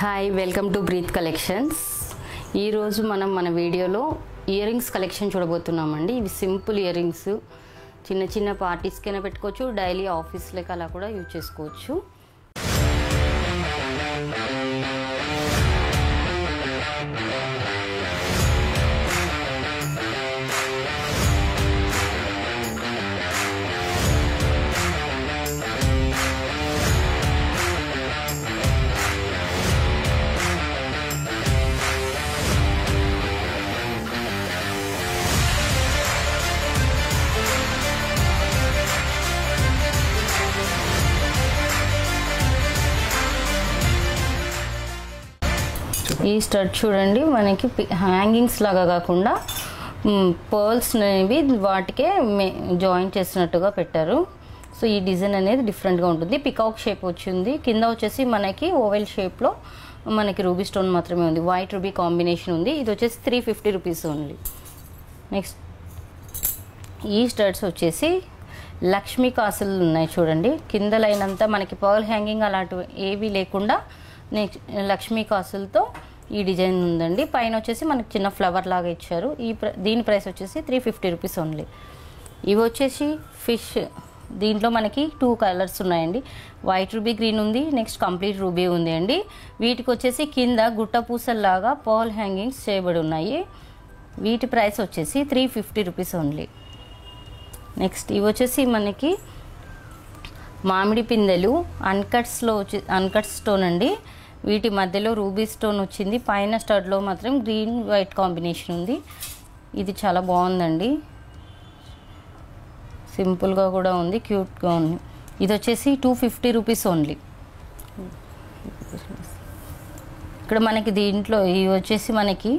Hi welcome to breathe collections. ఈరోజు మనం మన వీడియోలో ఇయర్ రింగ్స్ కలెక్షన్ చూడబోతున్నామండి. ఇవి సింపుల్ ఇయర్ రింగ్స్, చిన్న చిన్న పార్టీస్కైనా పెట్టుకోవచ్చు, డైలీ ఆఫీస్లకి అలా కూడా యూజ్ చేసుకోవచ్చు. ఈ స్టడ్ చూడండి, మనకి హ్యాంగింగ్స్ లాగా కాకుండా పర్ల్స్ అనేవి వాటికే జాయింట్ చేసినట్టుగా పెట్టారు. సో ఈ డిజైన్ అనేది డిఫరెంట్గా ఉంటుంది. పికాక్ షేప్ వచ్చింది, కింద వచ్చేసి మనకి ఓవెల్ షేప్లో మనకి రూబీ స్టోన్ మాత్రమే ఉంది, వైట్ రూబీ కాంబినేషన్ ఉంది. ఇది వచ్చేసి 350 రూపీస్ ఓన్లీ. నెక్స్ట్ ఈ స్టడ్స్ వచ్చేసి లక్ష్మీ కాసులు ఉన్నాయి చూడండి, కింద లైన్ అంతా మనకి పర్ల్ హ్యాంగింగ్ అలాంటివి ఏవి లేకుండా నెక్స్ట్ లక్ష్మీ కాసులతో ఈ డిజైన్ ఉందండి. పైన వచ్చేసి మనకి చిన్న ఫ్లవర్ లాగా ఇచ్చారు. దీని ప్రైస్ వచ్చేసి 350 రూపీస్ ఓన్లీ. ఇవి వచ్చేసి ఫిష్, దీంట్లో మనకి 2 కలర్స్ ఉన్నాయండి, వైట్ రూబీ గ్రీన్ ఉంది, నెక్స్ట్ కంప్లీట్ రూబీ ఉంది అండి. వీటికి వచ్చేసి కింద గుట్ట పూసల్లాగా పర్ల్ హ్యాంగింగ్స్ చేయబడి ఉన్నాయి. వీటి ప్రైస్ వచ్చేసి 350 రూపీస్ ఓన్లీ. నెక్స్ట్ ఇవి వచ్చేసి మనకి మామిడి పిందెలు అన్కట్స్లో అన్కట్ స్టోన్ అండి. వీటి మధ్యలో రూబీ స్టోన్ వచ్చింది, పైన స్టడ్లో మాత్రం గ్రీన్ వైట్ కాంబినేషన్ ఉంది. ఇది చాలా బాగుందండి, సింపుల్గా కూడా ఉంది, క్యూట్గా ఉంది. ఇది వచ్చేసి 250 రూపీస్ ఓన్లీ. ఇక్కడ మనకి దీంట్లో ఇవి వచ్చేసి మనకి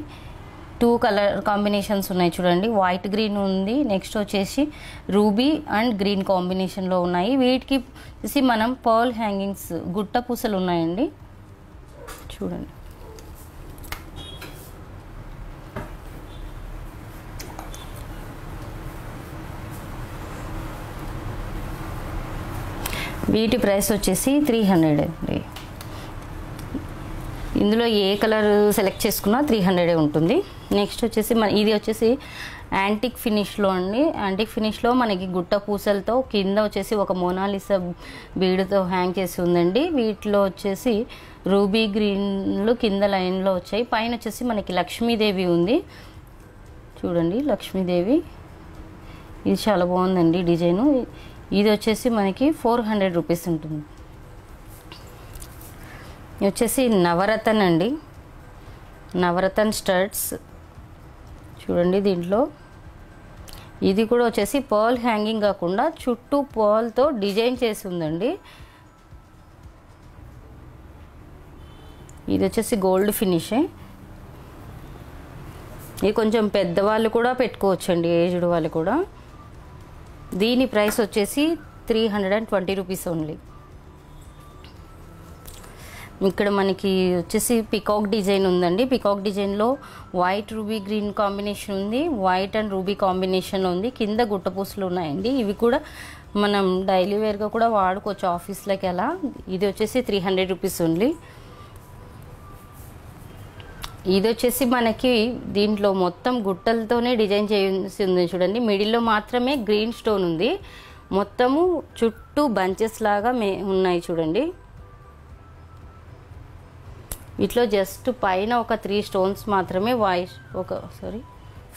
2 కలర్ కాంబినేషన్స్ ఉన్నాయి చూడండి, వైట్ గ్రీన్ ఉంది, నెక్స్ట్ వచ్చేసి రూబీ అండ్ గ్రీన్ కాంబినేషన్లో ఉన్నాయి. వీటికి వచ్చేసి మనం పర్ల్ హ్యాంగింగ్స్ గుట్ట పూసలు ఉన్నాయండి చూడండి. వీటి ప్రైస్ వచ్చేసి 300 అండి. ఇందులో ఏ కలర్ సెలెక్ట్ చేసుకున్నా 300 ఉంటుంది. నెక్స్ట్ వచ్చేసి ఇది వచ్చేసి యాంటిక్ ఫినిష్లో అండి. యాంటిక్ ఫినిష్లో మనకి గుట్ట పూసలతో కింద వచ్చేసి ఒక మోనాలిసా బీడుతో హ్యాంగ్ చేసి ఉందండి. వీటిలో వచ్చేసి రూబీ గ్రీన్లు కింద లైన్లో వచ్చాయి, పైన వచ్చేసి మనకి లక్ష్మీదేవి ఉంది చూడండి, లక్ష్మీదేవి. ఇది చాలా బాగుందండి డిజైను. ఇది వచ్చేసి మనకి 400 రూపీస్ ఉంటుంది. ఇది వచ్చేసి నవరత్న అండి, నవరత్న స్టడ్స్ చూడండి. దీంట్లో ఇది కూడా వచ్చేసి పర్ల్ హ్యాంగింగ్ కాకుండా చుట్టూ పర్ల్తో డిజైన్ చేసి ఉందండి. ఇది వచ్చేసి గోల్డ్ ఫినిషే. ఇది కొంచెం పెద్దవాళ్ళు కూడా పెట్టుకోవచ్చండి, ఏజ్డ్ వాళ్ళు కూడా. దీని ప్రైస్ వచ్చేసి 320 రూపీస్ ఓన్లీ. ఇక్కడ మనకి వచ్చేసి పికాక్ డిజైన్ ఉందండి. పికాక్ డిజైన్లో వైట్ రూబీ గ్రీన్ కాంబినేషన్ ఉంది, వైట్ అండ్ రూబీ కాంబినేషన్లో ఉంది, కింద గుట్టపూసలు ఉన్నాయండి. ఇవి కూడా మనం డైలీ వేర్గా కూడా వాడుకోవచ్చు ఆఫీస్లోకి అలా. ఇది వచ్చేసి 300 రూపీస్ ఓన్లీ. ఇది వచ్చేసి మనకి దీంట్లో మొత్తం గుట్టలతోనే డిజైన్ చేసి ఉంది చూడండి, మిడిల్లో మాత్రమే గ్రీన్ స్టోన్ ఉంది, మొత్తము చుట్టూ బంచెస్ లాగా ఉన్నాయి చూడండి. వీటిలో జస్ట్ పైన ఒక 3 స్టోన్స్ మాత్రమే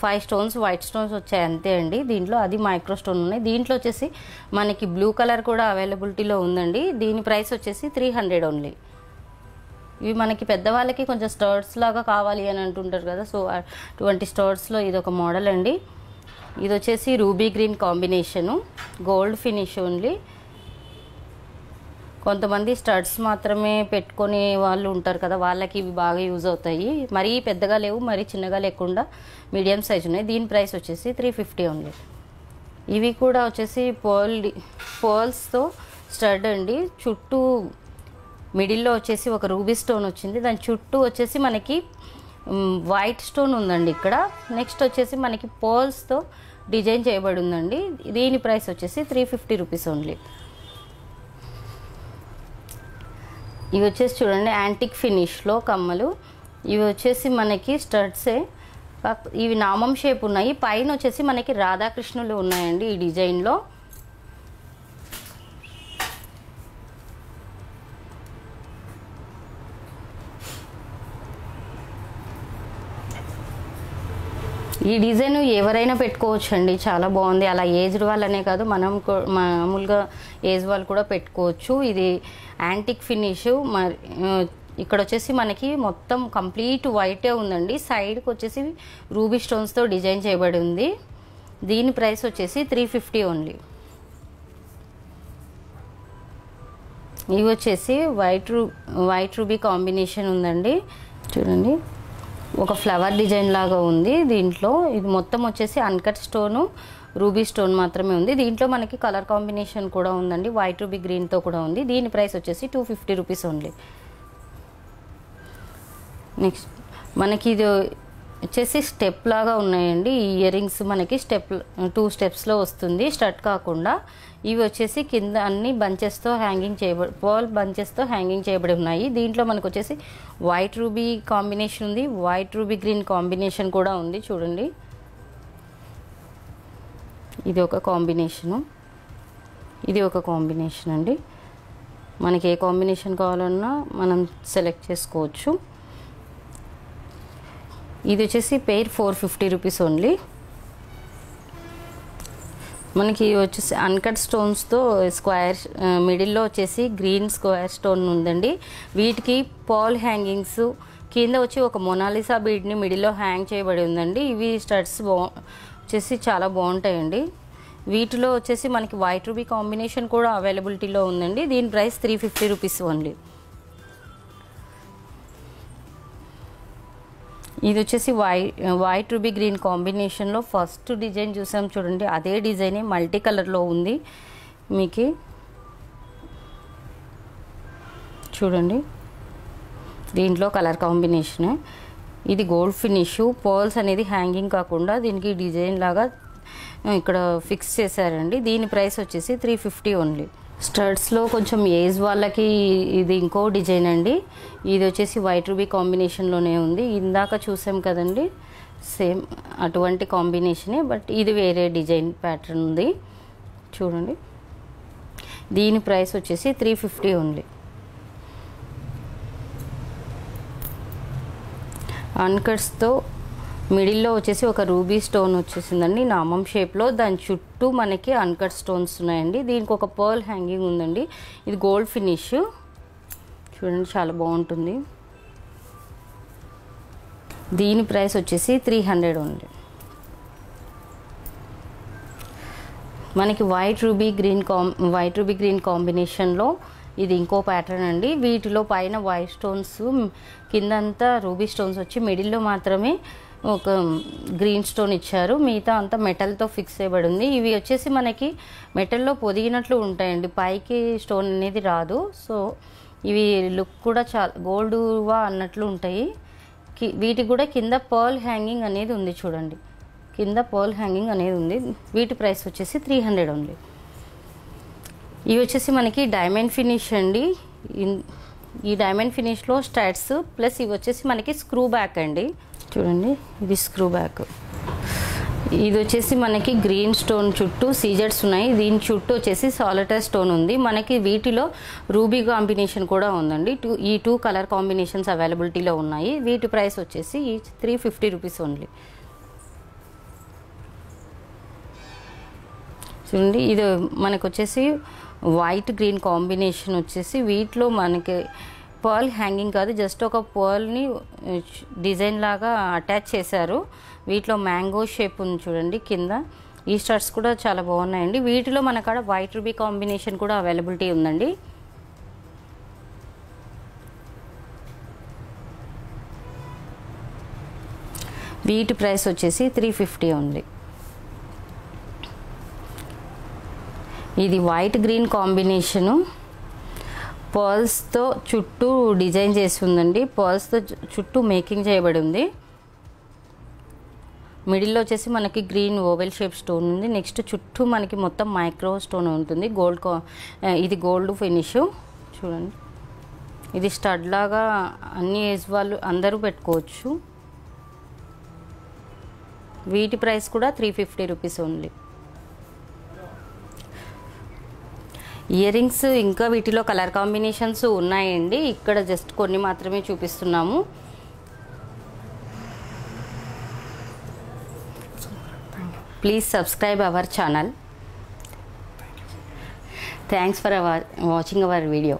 ఫైవ్ స్టోన్స్ వైట్ స్టోన్స్ వచ్చాయి అంతే అండి. దీంట్లో అది మైక్రో స్టోన్ ఉన్నాయి. దీంట్లో వచ్చేసి మనకి బ్లూ కలర్ కూడా అవైలబిలిటీలో ఉందండి. దీని ప్రైస్ వచ్చేసి 300 ఓన్లీ. ఇవి మనకి పెద్దవాళ్ళకి కొంచెం స్టర్ట్స్ లాగా కావాలి అని అంటుంటారు కదా, సో అటువంటి స్టర్ట్స్లో ఇది ఒక మోడల్ అండి. ఇది వచ్చేసి ruby green combination, gold finish only. కొంతమంది స్టడ్స్ మాత్రమే పెట్టుకునే వాళ్ళు ఉంటారు కదా, వాళ్ళకి ఇవి బాగా యూజ్ అవుతాయి. మరీ పెద్దగా లేవు, మరీ చిన్నగా లేకుండా మీడియం సైజ్ ఉన్నాయి. దీని ప్రైస్ వచ్చేసి 350 ఓన్లీ. ఇవి కూడా వచ్చేసి పర్ల్స్తో స్టడ్ అండి. చుట్టూ మిడిల్లో వచ్చేసి ఒక రూబీ స్టోన్ వచ్చింది, దాని చుట్టూ వచ్చేసి మనకి వైట్ స్టోన్ ఉందండి ఇక్కడ. నెక్స్ట్ వచ్చేసి మనకి పర్ల్స్తో డిజైన్ చేయబడి ఉందండి. దీని ప్రైస్ వచ్చేసి 350 రూపీస్ ఓన్లీ. ఇవి వచ్చేసి చూడండి యాంటిక్ ఫినిష్లో కమ్మలు. ఇవి వచ్చేసి మనకి స్టడ్సే, ఇవి నామం షేప్ ఉన్నాయి. పైన వచ్చేసి మనకి రాధాకృష్ణులు ఉన్నాయండి ఈ డిజైన్లో. ఈ డిజైన్ ఎవరైనా పెట్టుకోవచ్చు అండి, చాలా బాగుంది. అలా ఏజ్డ్ వాళ్ళనే కాదు, మనం మామూలుగా ఏజ్ వాళ్ళు కూడా పెట్టుకోవచ్చు. ఇది యాంటిక్ ఫినిష్. మరి ఇక్కడ వచ్చేసి మనకి మొత్తం కంప్లీట్ వైటే ఉందండి. సైడ్కి వచ్చేసి రూబీ స్టోన్స్తో డిజైన్ చేయబడి ఉంది. దీని ప్రైస్ వచ్చేసి 350 ఓన్లీ. ఇవి వచ్చేసి వైట్ రూబీ కాంబినేషన్ ఉందండి. చూడండి ఒక ఫ్లవర్ డిజైన్ లాగా ఉంది దీంట్లో. ఇది మొత్తం వచ్చేసి అన్కట్ స్టోను, రూబీ స్టోన్ మాత్రమే ఉంది. దీంట్లో మనకి కలర్ కాంబినేషన్ కూడా ఉందండి, వైట్ రూబీ గ్రీన్తో కూడా ఉంది. దీని ప్రైస్ వచ్చేసి 250 రూపీస్ ఓన్లీ. నెక్స్ట్ మనకి ఇది వచ్చేసి స్టెప్ లాగా ఉన్నాయండి. ఈ ఇయర్ రింగ్స్ మనకి 2 స్టెప్స్లో వస్తుంది, స్టడ్ కాకుండా. ఇవి వచ్చేసి కింద అన్ని బంచెస్తో హ్యాంగింగ్ చేయబడి, పర్ల్ బంచెస్తో హ్యాంగింగ్ చేయబడి ఉన్నాయి. దీంట్లో మనకు వచ్చేసి వైట్ రూబీ కాంబినేషన్ ఉంది, వైట్ రూబీ గ్రీన్ కాంబినేషన్ కూడా ఉంది. చూడండి ఇది ఒక కాంబినేషను, ఇది ఒక కాంబినేషన్ అండి. మనకి ఏ కాంబినేషన్ కావాలన్నా మనం సెలెక్ట్ చేసుకోవచ్చు. ఇది వచ్చేసి పెయిర్ 450 రూపీస్ ఓన్లీ. మనకి వచ్చేసి అన్కట్ స్టోన్స్తో స్క్వేర్, మిడిల్లో వచ్చేసి గ్రీన్ స్క్వేర్ స్టోన్ ఉందండి. వీటికి పాల్ హ్యాంగింగ్స్, కింద వచ్చి ఒక మొనాలిసా బీడ్ని మిడిల్లో హ్యాంగ్ చేయబడి ఉందండి. ఇవి స్టడ్స్ వచ్చేసి చాలా బాగుంటాయండి. వీటిలో వచ్చేసి మనకి వైట్ రూబీ కాంబినేషన్ కూడా అవైలబిలిటీలో ఉందండి. దీని ప్రైస్ 350 రూపీస్ ఓన్లీ. ఇది వచ్చేసి వైట్ రూబీ గ్రీన్ కాంబినేషన్లో ఫస్ట్ డిజైన్ చూసాం చూడండి, అదే డిజైనే మల్టీ కలర్లో ఉంది. మీకు చూడండి దీంట్లో కలర్ కాంబినేషన్. ఇది గోల్డ్ ఫినిష్, పర్ల్స్ అనేది హ్యాంగింగ్ కాకుండా దీనికి డిజైన్ లాగా ఇక్కడ ఫిక్స్ చేశారండి. దీని ప్రైస్ వచ్చేసి 350 ఓన్లీ. స్టడ్స్లో కొంచెం ఏజ్ వాళ్ళకి ఇది ఇంకో డిజైన్ అండి. ఇది వచ్చేసి వైట్ రూబీ కాంబినేషన్లోనే ఉంది. ఇందాక చూసాం కదండి సేమ్ అటువంటి కాంబినేషనే, బట్ ఇది వేరే డిజైన్ ప్యాటర్న్ ఉంది. చూడండి దీని ప్రైస్ వచ్చేసి 350 ఓన్లీ. అన్కట్స్తో మిడిల్లో వచ్చేసి ఒక రూబీ స్టోన్ వచ్చేసిందండి నామం షేప్లో. దాని చుట్టూ మనకి అన్కట్ స్టోన్స్ ఉన్నాయండి. దీనికి ఒక పర్ల్ హ్యాంగింగ్ ఉందండి. ఇది గోల్డ్ ఫినిష్. చూడండి చాలా బాగుంటుంది. దీని ప్రైస్ వచ్చేసి 300 ఓన్లీ. మనకి వైట్ రూబీ గ్రీన్ కాంబినేషన్లో ఇది ఇంకో ప్యాటర్న్ అండి. వీటిలో పైన వైట్ స్టోన్స్, కిందంతా రూబీ స్టోన్స్ వచ్చి మిడిల్లో మాత్రమే ఒక గ్రీన్ స్టోన్ ఇచ్చారు. మిగతా అంతా మెటల్తో ఫిక్స్ చేయబడి ఉంది. ఇవి వచ్చేసి మనకి మెటల్లో పొదిగినట్లు ఉంటాయండి, పైకి స్టోన్ అనేది రాదు. సో ఇవి లుక్ కూడా చాలా గోల్డ్వా అన్నట్లు ఉంటాయి. వీటికి కూడా కింద పర్ల్ హ్యాంగింగ్ అనేది ఉంది. చూడండి కింద పర్ల్ హ్యాంగింగ్ అనేది ఉంది. వీటి ప్రైస్ వచ్చేసి 300 ఓన్లీ. ఇవి వచ్చేసి మనకి డైమండ్ ఫినిష్ అండి. ఈ డైమండ్ ఫినిష్లో స్టడ్స్ ప్లస్ ఇవి వచ్చేసి మనకి స్క్రూ బ్యాక్ అండి. చూడండి ఇది స్క్రూ బ్యాక్. ఇది వచ్చేసి మనకి గ్రీన్ స్టోన్ చుట్టూ సీజర్స్ ఉన్నాయి. దీని చుట్టూ వచ్చేసి సాలిటర్ స్టోన్ ఉంది. మనకి వీటిలో రూబీ కాంబినేషన్ కూడా ఉందండి. ఈ 2 కలర్ కాంబినేషన్స్ అవైలబిలిటీలో ఉన్నాయి. వీటి ప్రైస్ వచ్చేసి 350 రూపీస్ ఓన్లీ. చూడండి ఇది మనకు వచ్చేసి వైట్ గ్రీన్ కాంబినేషన్ వచ్చేసి వీటిలో మనకి పర్ల్ హ్యాంగింగ్ కాదు, జస్ట్ ఒక పర్ల్ని డిజైన్ లాగా అటాచ్ చేశారు. వీటిలో మ్యాంగో షేప్ ఉంది చూడండి కింద. ఈ స్టడ్స్ కూడా చాలా బాగున్నాయండి. వీటిలో మనకాడ వైట్ రూబీ కాంబినేషన్ కూడా అవైలబిలిటీ ఉందండి. వీటి ప్రైస్ వచ్చేసి 350 ఓన్లీ. ఇది వైట్ గ్రీన్ కాంబినేషను, పర్ల్స్తో చుట్టూ డిజైన్ చేసి ఉందండి. పర్ల్స్తో చుట్టూ మేకింగ్ చేయబడి ఉంది. మిడిల్లో వచ్చేసి మనకి గ్రీన్ ఓవెల్ షేప్ స్టోన్ ఉంది. నెక్స్ట్ చుట్టూ మనకి మొత్తం మైక్రో స్టోన్ ఉంటుంది. ఇది గోల్డ్ ఫినిష్. చూడండి ఇది స్టడ్ లాగా అన్ని ఏజ్ వాళ్ళు అందరూ పెట్టుకోవచ్చు. వీటి ప్రైస్ కూడా 350 రూపీస్ ఓన్లీ. ఇయర్ రింగ్స్ ఇంకా వీటిలో కలర్ కాంబినేషన్స్ ఉన్నాయండి. ఇక్కడ జస్ట్ కొన్ని మాత్రమే చూపిస్తున్నాము. Please subscribe our channel. Thanks for watching our video.